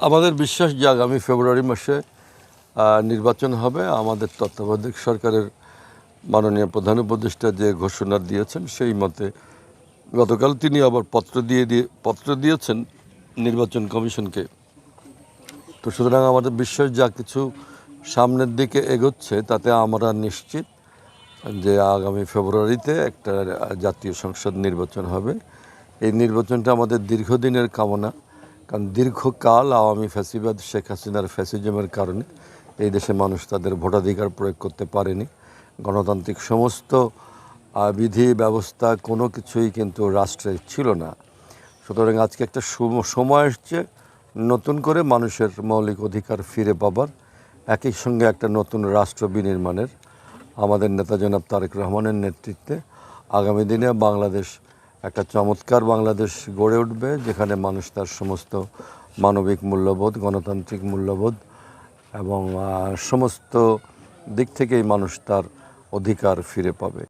আমাদের বিশ্বাস যে আগামী ফেব্রুয়ারি মাসে নির্বাচন হবে। আমাদের তত্ত্বাবধায়ক সরকারের মাননীয় প্রধান উপদেষ্টা যে ঘোষণা দিয়েছেন সেই মতে গতকাল তিনি আবার পত্র দিয়েছেন নির্বাচন কমিশনকে। তো সুতরাং আমাদের বিশ্বাস যা কিছু সামনের দিকে এগোচ্ছে তাতে আমরা নিশ্চিত যে আগামী ফেব্রুয়ারিতে একটা জাতীয় সংসদ নির্বাচন হবে। এই নির্বাচনটা আমাদের দীর্ঘদিনের কামনা, কারণ দীর্ঘকাল আওয়ামী ফ্যাসিবাদ শেখ হাসিনার ফ্যাসিজমের কারণে এই দেশে মানুষ তাদের ভোটাধিকার প্রয়োগ করতে পারেনি। গণতান্ত্রিক সমস্ত বিধি ব্যবস্থা কোনো কিছুই কিন্তু রাষ্ট্রে ছিল না। সুতরাং আজকে একটা সময় এসছে নতুন করে মানুষের মৌলিক অধিকার ফিরে পাবার, একই সঙ্গে একটা নতুন রাষ্ট্র বিনির্মাণের। আমাদের নেতা জনাব তারেক রহমানের নেতৃত্বে আগামী দিনে বাংলাদেশ একটা চমৎকার বাংলাদেশ গড়ে উঠবে, যেখানে মানুষ তার সমস্ত মানবিক মূল্যবোধ, গণতান্ত্রিক মূল্যবোধ এবং সমস্ত দিক থেকেই মানুষ তার অধিকার ফিরে পাবে।